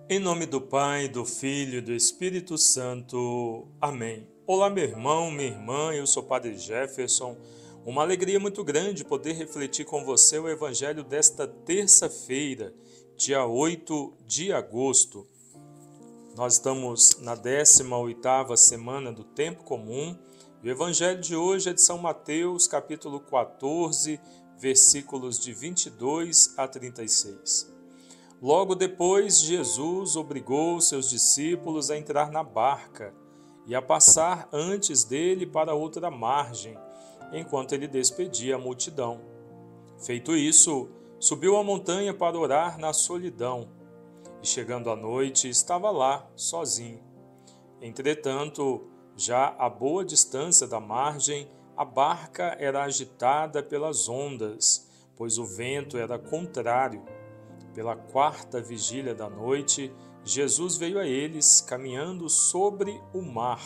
Em nome do Pai, do Filho e do Espírito Santo. Amém. Olá, meu irmão, minha irmã, eu sou o Padre Jefferson. Uma alegria muito grande poder refletir com você o Evangelho desta terça-feira, dia 8 de agosto. Nós estamos na 18ª semana do Tempo Comum e o Evangelho de hoje é de São Mateus, capítulo 14, versículos de 22 a 36. Logo depois, Jesus obrigou seus discípulos a entrar na barca e a passar antes dele para outra margem, enquanto ele despedia a multidão. Feito isso, subiu a montanha para orar na solidão, e chegando à noite, estava lá, sozinho. Entretanto, já a boa distância da margem, a barca era agitada pelas ondas, pois o vento era contrário. Pela quarta vigília da noite, Jesus veio a eles caminhando sobre o mar.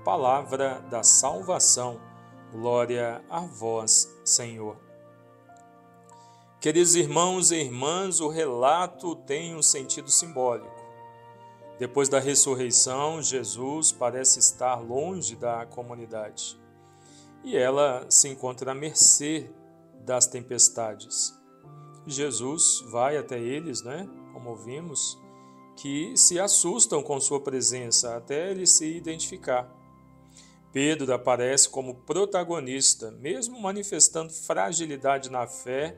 Palavra da salvação. Glória a vós, Senhor. Queridos irmãos e irmãs, o relato tem um sentido simbólico. Depois da ressurreição, Jesus parece estar longe da comunidade e ela se encontra à mercê das tempestades. Jesus vai até eles, como ouvimos, que se assustam com sua presença até ele se identificar. Pedro aparece como protagonista, mesmo manifestando fragilidade na fé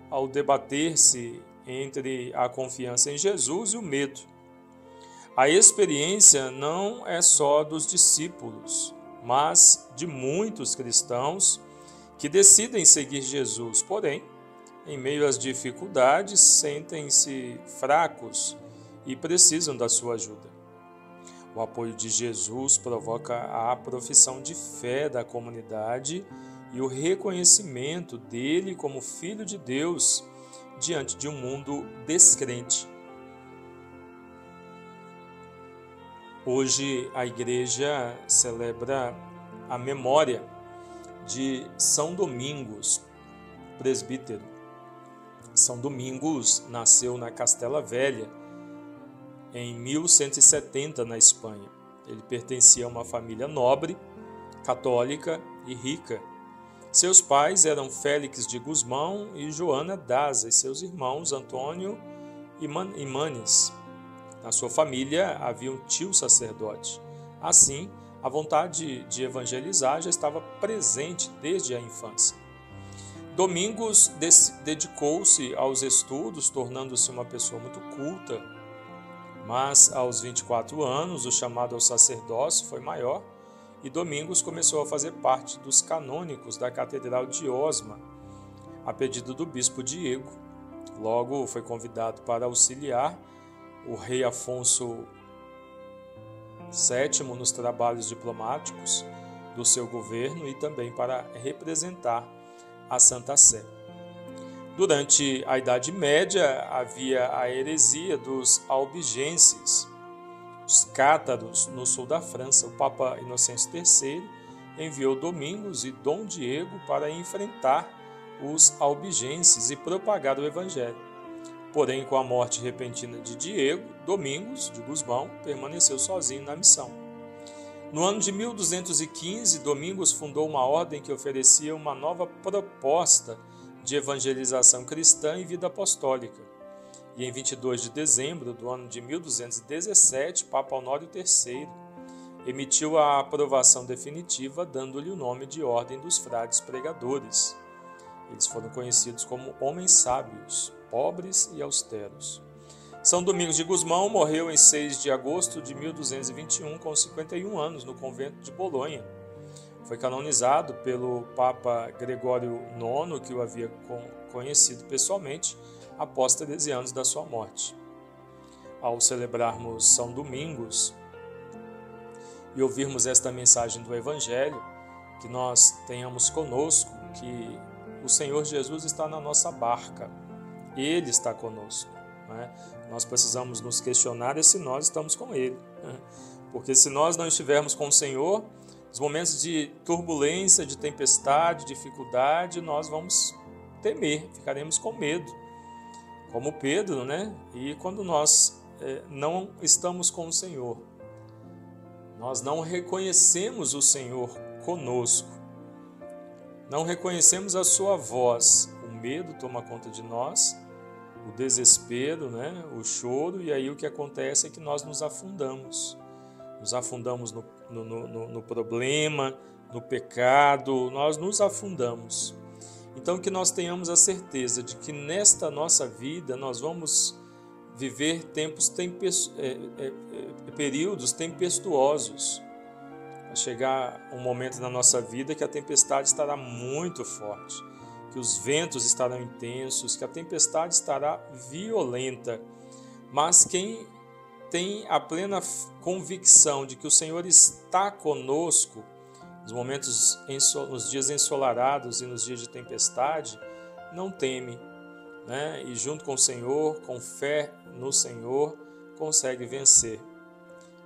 ao debater-se entre a confiança em Jesus e o medo. A experiência não é só dos discípulos, mas de muitos cristãos que decidem seguir Jesus, porém, em meio às dificuldades, sentem-se fracos e precisam da sua ajuda. O apoio de Jesus provoca a profissão de fé da comunidade e o reconhecimento dele como Filho de Deus diante de um mundo descrente. Hoje a Igreja celebra a memória de São Domingos, presbítero. São Domingos nasceu na Castela Velha, em 1170, na Espanha. Ele pertencia a uma família nobre, católica e rica. Seus pais eram Félix de Gusmão e Joana Daza, e seus irmãos Antônio e Manes. Na sua família havia um tio sacerdote. Assim, a vontade de evangelizar já estava presente desde a infância. Domingos dedicou-se aos estudos, tornando-se uma pessoa muito culta, mas aos 24 anos o chamado ao sacerdócio foi maior e Domingos começou a fazer parte dos canônicos da Catedral de Osma, a pedido do bispo Diego. Logo foi convidado para auxiliar o rei Afonso VII nos trabalhos diplomáticos do seu governo e também para representar a Santa Sé. Durante a Idade Média havia a heresia dos albigenses, os cátaros no sul da França. O Papa Inocêncio III enviou Domingos e Dom Diego para enfrentar os albigenses e propagar o Evangelho. Porém, com a morte repentina de Diego, Domingos de Gusmão permaneceu sozinho na missão. No ano de 1215, Domingos fundou uma ordem que oferecia uma nova proposta de evangelização cristã e vida apostólica. E em 22 de dezembro do ano de 1217, Papa Honório III emitiu a aprovação definitiva, dando-lhe o nome de Ordem dos Frades Pregadores. Eles foram conhecidos como homens sábios, pobres e austeros. São Domingos de Gusmão morreu em 6 de agosto de 1221, com 51 anos, no convento de Bolonha. Foi canonizado pelo Papa Gregório IX, que o havia conhecido pessoalmente, após 13 anos da sua morte. Ao celebrarmos São Domingos e ouvirmos esta mensagem do Evangelho, que nós tenhamos conosco que o Senhor Jesus está na nossa barca, Ele está conosco. Nós precisamos nos questionar se nós estamos com Ele. Porque se nós não estivermos com o Senhor, nos momentos de turbulência, de tempestade, dificuldade, nós vamos temer, ficaremos com medo. Como Pedro, E quando nós não estamos com o Senhor. Nós não reconhecemos o Senhor conosco. Não reconhecemos a sua voz. O medo toma conta de nós, o desespero, né? O choro, e aí o que acontece é que nós nos afundamos. Nos afundamos no problema, no pecado, nós nos afundamos. Então que nós tenhamos a certeza de que nesta nossa vida nós vamos viver períodos tempestuosos. Vai chegar um momento na nossa vida que a tempestade estará muito forte, que os ventos estarão intensos, que a tempestade estará violenta. Mas quem tem a plena convicção de que o Senhor está conosco nos momentos, nos dias ensolarados e nos dias de tempestade, não teme, né? E junto com o Senhor, com fé no Senhor, consegue vencer.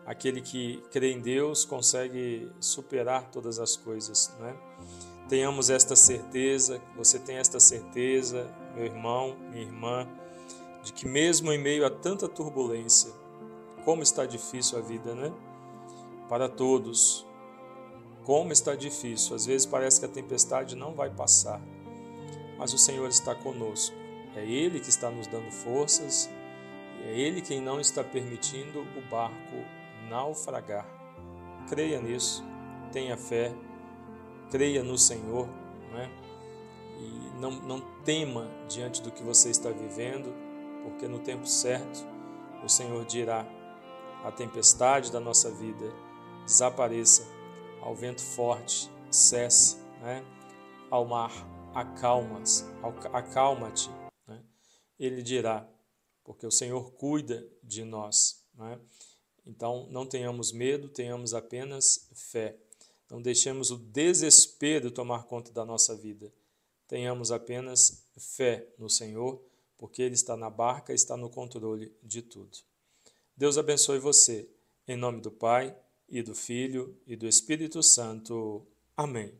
Aquele que crê em Deus consegue superar todas as coisas, né? Tenhamos esta certeza, você tem esta certeza, meu irmão, minha irmã, de que mesmo em meio a tanta turbulência, como está difícil a vida, né? Para todos, como está difícil. Às vezes parece que a tempestade não vai passar, mas o Senhor está conosco. É Ele que está nos dando forças e é Ele quem não está permitindo o barco naufragar. Creia nisso, tenha fé, creia no Senhor, né? E não tema diante do que você está vivendo, porque no tempo certo o Senhor dirá: a tempestade da nossa vida desapareça, ao vento forte cesse, né? Ao mar acalma-te, né? Ele dirá, porque o Senhor cuida de nós, né? Então não tenhamos medo, tenhamos apenas fé. Não deixemos o desespero tomar conta da nossa vida. Tenhamos apenas fé no Senhor, porque Ele está na barca, está no controle de tudo. Deus abençoe você. Em nome do Pai, e do Filho, e do Espírito Santo. Amém.